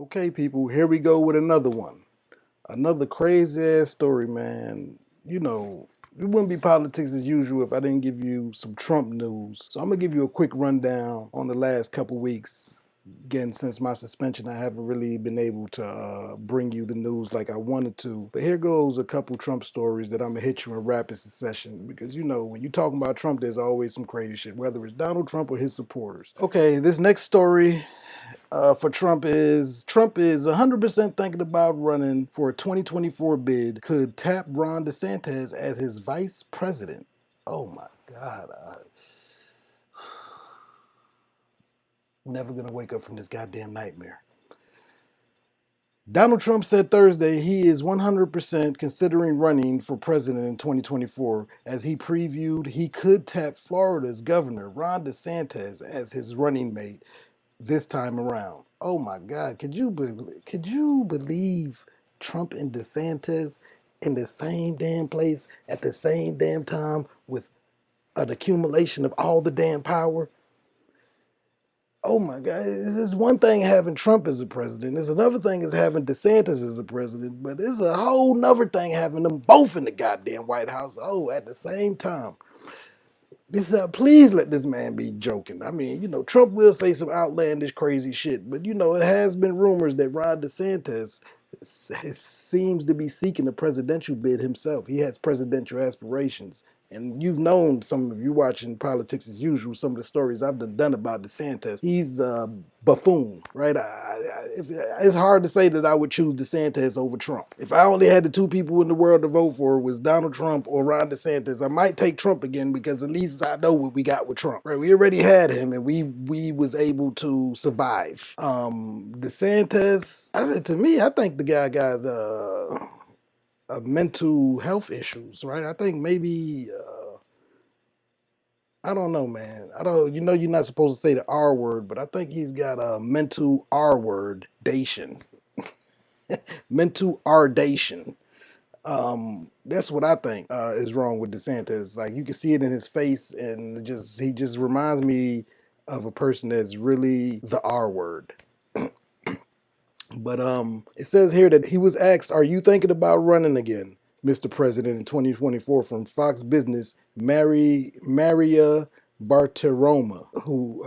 Okay, people, here we go with another one. Another crazy ass story, man. You know, it wouldn't be politics as usual if I didn't give you some Trump news. So I'm gonna give you a quick rundown on the last couple weeks. Again, since my suspension, I haven't really been able to bring you the news like I wanted to. But here goes a couple Trump stories that I'm gonna hit you in rapid succession because you know when you talking about Trump, there's always some crazy shit, whether it's Donald Trump or his supporters. Okay, this next story for Trump is 100% thinking about running for a 2024 bid. Could tap Ron DeSantis as his vice president. Oh my God. Never gonna wake up from this goddamn nightmare. Donald Trump said Thursday he is 100% considering running for president in 2024 as he previewed he could tap Florida's governor Ron DeSantis as his running mate this time around. Oh my God! Could you believe Trump and DeSantis in the same damn place at the same damn time with an accumulation of all the damn power? Oh my God! It's one thing having Trump as a president. There's another thing is having DeSantis as a president. But there's a whole nother thing having them both in the goddamn White House. Oh, at the same time. Please let this man be joking. I mean, you know, Trump will say some outlandish, crazy shit, but you know, it has been rumors that Ron DeSantis seems to be seeking a presidential bid himself. He has presidential aspirations. And you've known, some of you watching politics as usual, some of the stories I've done about DeSantis. He's a buffoon, right? It's hard to say that I would choose DeSantis over Trump. If I only had the two people in the world to vote for was Donald Trump or Ron DeSantis, I might take Trump again because at least I know what we got with Trump. Right? We already had him and we was able to survive. DeSantis, to me, I think the guy got mental health issues, right? I think maybe I don't know, man. I don't. You know, you're not supposed to say the R word, but I think he's got a mental R word-dation, mental ardation. That's what I think is wrong with DeSantis. Like you can see it in his face, and he just reminds me of a person that's really the R word. But it says here that he was asked, "Are you thinking about running again, Mr. President, in 2024?" from Fox Business, Maria Bartiromo, who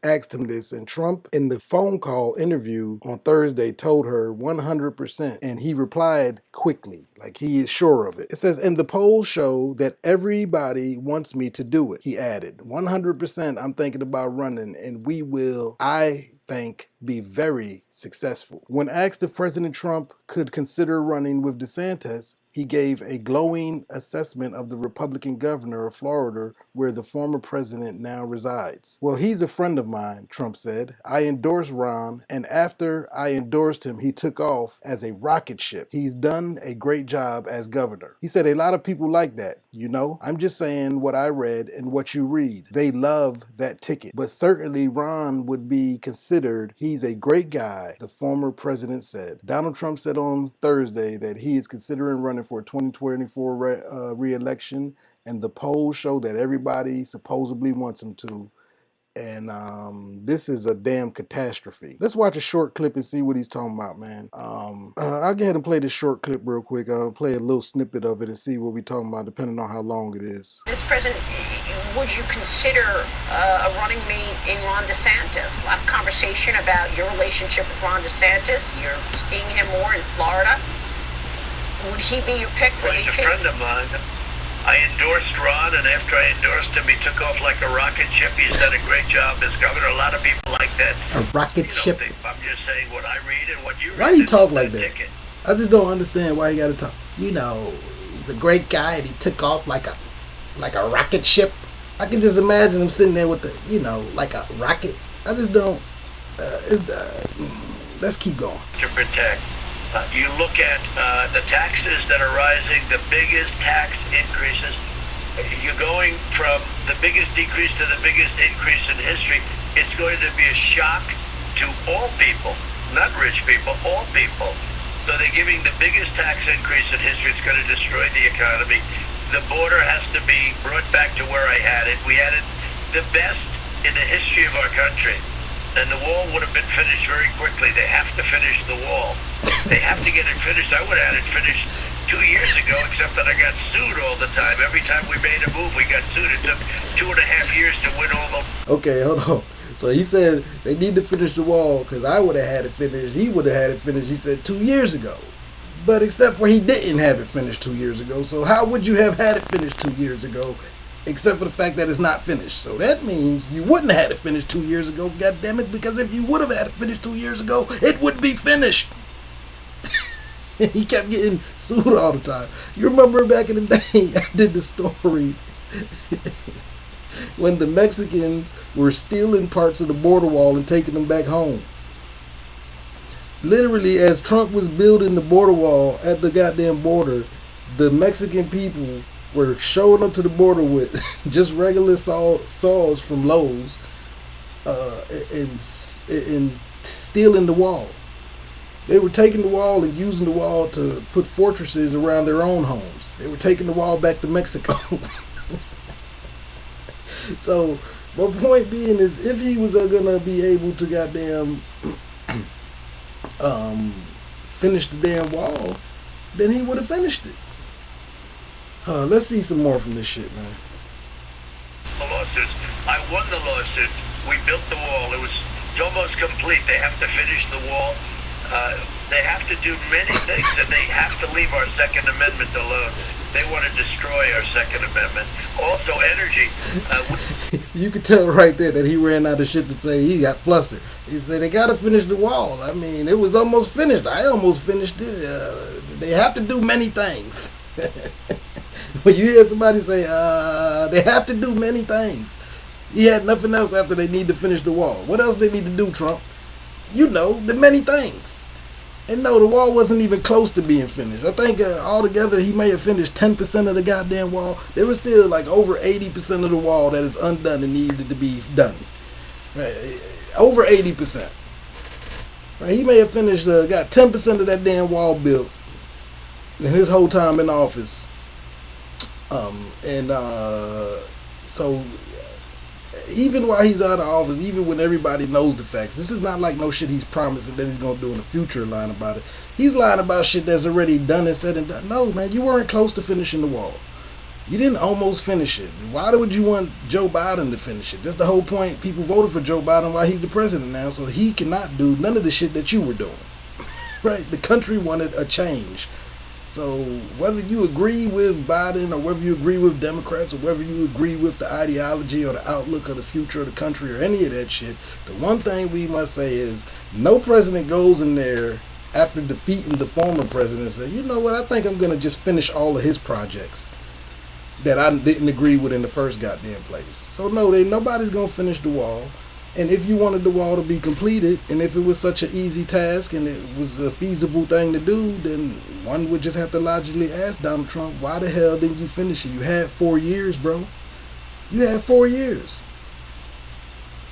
asked him this. And Trump, in the phone call interview on Thursday, told her 100%. And he replied quickly, like he is sure of it. It says, "And the polls show that everybody wants me to do it," he added. 100% I'm thinking about running, and we will, I think, be very successful. When asked if President Trump could consider running with DeSantis, he gave a glowing assessment of the Republican governor of Florida, where the former president now resides. "Well, he's a friend of mine," Trump said. "I endorsed Ron, and after I endorsed him, he took off as a rocket ship. He's done a great job as governor." He said, "A lot of people like that, you know. I'm just saying what I read and what you read. They love that ticket. But certainly Ron would be considered. He's a great guy," the former president said. Donald Trump said on Thursday that he is considering running for a 2024 re-election, and the polls show that everybody supposedly wants him to. And this is a damn catastrophe. Let's watch a short clip and see what he's talking about, man. I'll go ahead and play this short clip real quick. I'll play a little snippet of it and see what we're talking about, depending on how long it is. Mr. President, would you consider a running mate in Ron DeSantis? A lot of conversation about your relationship with Ron DeSantis. You're seeing him more in Florida. Would he be your pick for VP? He's a friend of mine. I endorsed Ron, and after I endorsed him, he took off like a rocket ship. He's done a great job as governor. A lot of people like that. A rocket ship? I'm just saying what I read and what you read. Why you talk like that? I just don't understand why you got to talk. You know, he's a great guy, and he took off like a rocket ship. I can just imagine him sitting there with the, you know, like a rocket. I just don't. Let's keep going. To protect. You look at the taxes that are rising, the biggest tax increases. You're going from the biggest decrease to the biggest increase in history. It's going to be a shock to all people, not rich people, all people. So they're giving the biggest tax increase in history. It's going to destroy the economy. The border has to be brought back to where I had it. We had it the best in the history of our country. and the wall would have been finished very quickly. They have to finish the wall. They have to get it finished. I would have had it finished 2 years ago, except that I got sued all the time. Every time we made a move, we got sued. It took 2.5 years to win all the... Okay, hold on. So he said they need to finish the wall because I would have had it finished. He would have had it finished, he said, 2 years ago. But except for he didn't have it finished 2 years ago. So how would you have had it finished 2 years ago, except for the fact that it's not finished? So that means you wouldn't have had it finished 2 years ago, goddammit, because if you would have had it finished 2 years ago, it would be finished. He kept getting sued all the time. You remember back in the day, I did the story when the Mexicans were stealing parts of the border wall and taking them back home. Literally, as Trump was building the border wall at the goddamn border, the Mexican people were showing up to the border with just regular saws from Lowe's and stealing the wall. They were taking the wall and using the wall to put fortresses around their own homes. They were taking the wall back to Mexico. So, my point being is, if he was gonna be able to goddamn finish the damn wall, then he would have finished it. Let's see some more from this shit, man. The lawsuits. I won the lawsuit. We built the wall. It's almost complete. They have to finish the wall. They have to do many things, and they have to leave our Second Amendment alone. They want to destroy our Second Amendment. Also, energy. You could tell right there that he ran out of shit to say. He got flustered. He said, they got to finish the wall. I mean, it was almost finished. I almost finished it. They have to do many things. When you hear somebody say, they have to do many things. He had nothing else after they need to finish the wall. What else they need to do, Trump? You know, the many things. And no, the wall wasn't even close to being finished. I think altogether he may have finished 10% of the goddamn wall. There was still like over 80% of the wall that is undone and needed to be done. Right? Over 80%. Right? He may have finished, got 10% of that damn wall built in his whole time in office. So even while he's out of office, even when everybody knows the facts, this is not like no shit he's promising that he's going to do in the future, lying about it. He's lying about shit that's already done and said and done. No, man, you weren't close to finishing the wall. You didn't almost finish it. Why would you want Joe Biden to finish it? That's the whole point. People voted for Joe Biden while he's the president now, so he cannot do none of the shit that you were doing. Right? The country wanted a change. So whether you agree with Biden or whether you agree with Democrats or whether you agree with the ideology or the outlook of the future of the country or any of that shit, the one thing we must say is no president goes in there after defeating the former president and say, you know what, I think I'm going to just finish all of his projects that I didn't agree with in the first goddamn place. So no, nobody's going to finish the wall. And if you wanted the wall to be completed, and if it was such an easy task and it was a feasible thing to do, then one would just have to logically ask Donald Trump, why the hell didn't you finish it? You had 4 years, bro. You had 4 years.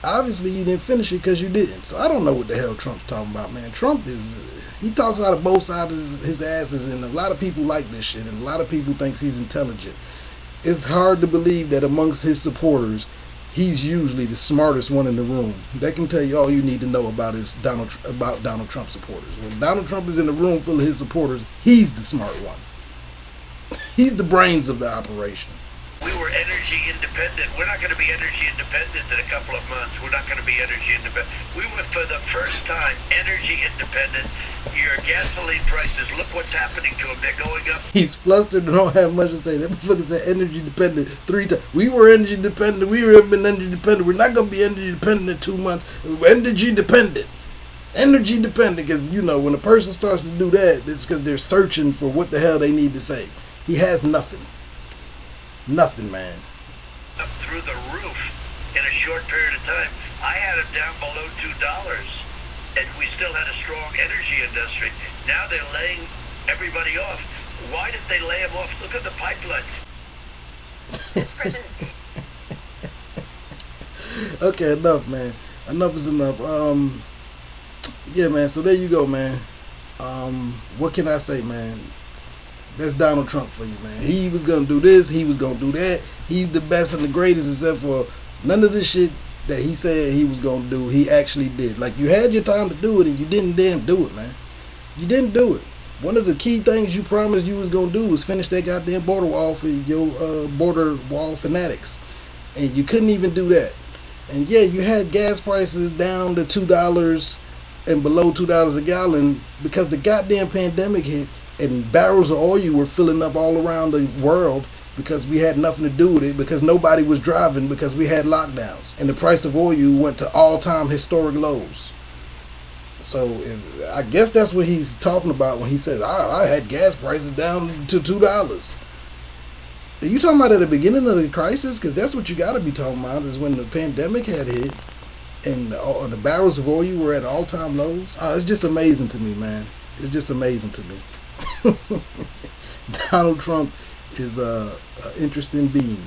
Obviously, you didn't finish it because you didn't. So I don't know what the hell Trump's talking about, man. Trump he talks out of both sides of his asses, and a lot of people like this shit, and a lot of people thinks he's intelligent. It's hard to believe that amongst his supporters, he's usually the smartest one in the room. That can tell you all you need to know about Donald Trump supporters. When Donald Trump is in a room full of his supporters, he's the smart one. He's the brains of the operation. We were energy independent. We're not going to be energy independent in a couple of months. We're not going to be energy independent. We were, for the first time, energy independent. Your gasoline prices, look what's happening to them. They're going up. He's flustered and don't have much to say. That motherfucker said energy dependent 3 times. We were energy dependent. We haven't been energy dependent. We're not going to be energy dependent in 2 months. We're energy dependent. Energy dependent, because, you know, when a person starts to do that, it's because they're searching for what the hell they need to say. He has nothing. Nothing, man. Up through the roof in a short period of time. I had it down below $2, and we still had a strong energy industry. Now they're laying everybody off. Why did they lay them off? Look at the pipelines. Okay, enough, man. Enough is enough. Yeah, man. So there you go, man. What can I say, man? That's Donald Trump for you, man. He was going to do this. He was going to do that. He's the best and the greatest, except for none of this shit that he said he was going to do, he actually did. Like, you had your time to do it and you didn't damn do it, man. You didn't do it. One of the key things you promised you was going to do was finish that goddamn border wall for your border wall fanatics. And you couldn't even do that. And yeah, you had gas prices down to $2 and below $2 a gallon because the goddamn pandemic hit and barrels of oil were filling up all around the world because we had nothing to do with it, because nobody was driving, because we had lockdowns. And the price of oil went to all-time historic lows. So I guess that's what he's talking about when he says, I had gas prices down to $2. Are you talking about at the beginning of the crisis? Because that's what you got to be talking about, is when the pandemic had hit and the barrels of oil were at all-time lows. It's just amazing to me, man. It's just amazing to me. Donald Trump is an interesting being.